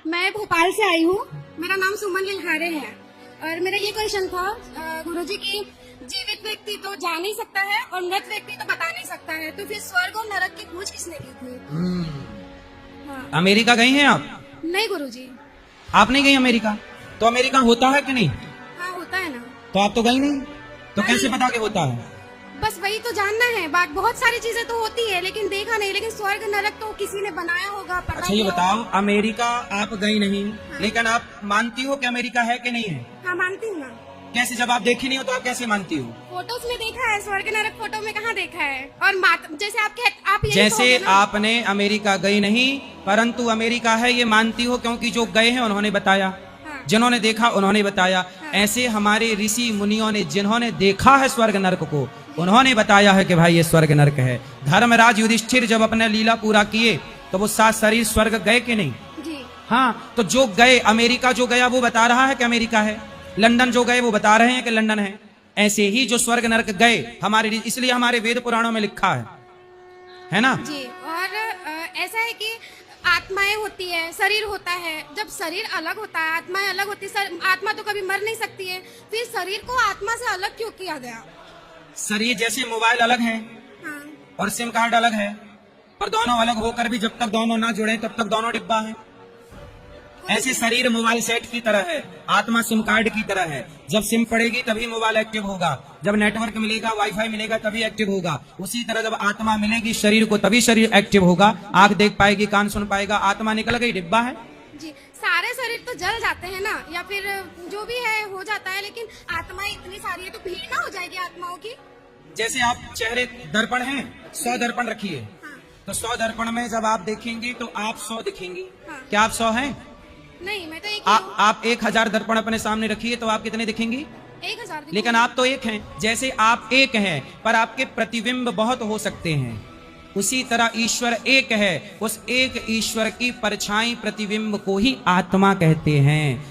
मैं भोपाल से आई हूँ। मेरा नाम सुमन लिल्हारे है और मेरा ये क्वेश्चन था गुरुजी की जीवित व्यक्ति तो जा नहीं सकता है और मृत व्यक्ति तो बता नहीं सकता है, तो फिर स्वर्ग और नरक की खोज किसने की थी? हाँ। अमेरिका गई हैं आप? नहीं गुरुजी। आप नहीं गई अमेरिका? तो अमेरिका होता है कि नहीं? हाँ होता है ना। तो आप तो गई नहीं, तो हाँ, कैसे पता कि होता है? बस वही तो जानना है। बहुत सारी चीजें तो होती है लेकिन देखा नहीं, लेकिन स्वर्ग नरक तो किसी ने बनाया होगा, पता अच्छा ये नहीं बताओ, होगा। अमेरिका आप गई नहीं, लेकिन आप मानती हो कि अमेरिका है कि नहीं है? हाँ मानती हूँ ना। कैसे, जब आप देखी नहीं हो तो आप कैसे मानती हो? फोटोज में देखा है, स्वर्ग नरक फोटो में कहाँ देखा है। और जैसे आप यही जैसे कहोगे ना? आपने अमेरिका गई नहीं परंतु अमेरिका है ये मानती हो, क्योंकि जो गए हैं उन्होंने बताया, हाँ। जिन्होंने देखा उन्होंने बताया। ऐसे हमारे ऋषि मुनियों ने जिन्होंने देखा है स्वर्ग नरक को, उन्होंने बताया है कि भाई ये स्वर्ग नरक है। धर्मराज युधिष्ठिर जब अपने लीला पूरा किए तो वो 7 शरीर स्वर्ग गए कि नहीं? जी। हाँ, तो जो गए, अमेरिका जो गया वो बता रहा है कि अमेरिका है, लंदन जो गए वो बता रहे हैं कि लंदन है। ऐसे ही जो स्वर्ग नरक गए हमारे, इसलिए हमारे वेद पुराणों में लिखा है ना? जी। और ऐसा है कि आत्माएं होती है, शरीर होता है। जब शरीर अलग होता है, आत्माएं अलग होती है। आत्मा तो कभी मर नहीं सकती है, फिर शरीर को आत्मा से अलग क्यों किया गया? शरीर जैसे मोबाइल अलग है हाँ। और सिम कार्ड अलग है, और दोनों अलग होकर भी जब तक दोनों ना जुड़े तब तक दोनों डिब्बा है। ऐसे शरीर मोबाइल सेट की तरह है, आत्मा सिम कार्ड की तरह है। जब सिम पड़ेगी तभी मोबाइल एक्टिव होगा, जब नेटवर्क मिलेगा, वाईफाई मिलेगा तभी एक्टिव होगा। उसी तरह जब आत्मा मिलेगी शरीर को तभी शरीर एक्टिव होगा। आंख देख पाएगी, कान सुन पाएगा, आत्मा निकल गई, डिब्बा है। जी। सारे शरीर तो जल जाते हैं ना, या फिर जो भी है हो जाता है, लेकिन आत्माएं इतनी सारी है तो भीड़ ना हो जाएगी आत्माओं की? जैसे आप चेहरे दर्पण हैं, 100 दर्पण रखिए, हाँ। तो 100 दर्पण में जब आप देखेंगे तो आप 100 दिखेंगी। हाँ। क्या आप 100 हैं? नहीं, मैं तो एक ही हूँ। आप 1000 दर्पण अपने सामने रखिए तो आप कितने दिखेंगी? 1000। लेकिन आप तो एक हैं। जैसे आप एक हैं पर आपके प्रतिबिंब बहुत हो सकते हैं, उसी तरह ईश्वर एक है। उस एक ईश्वर की परछाई, प्रतिबिंब को ही आत्मा कहते हैं।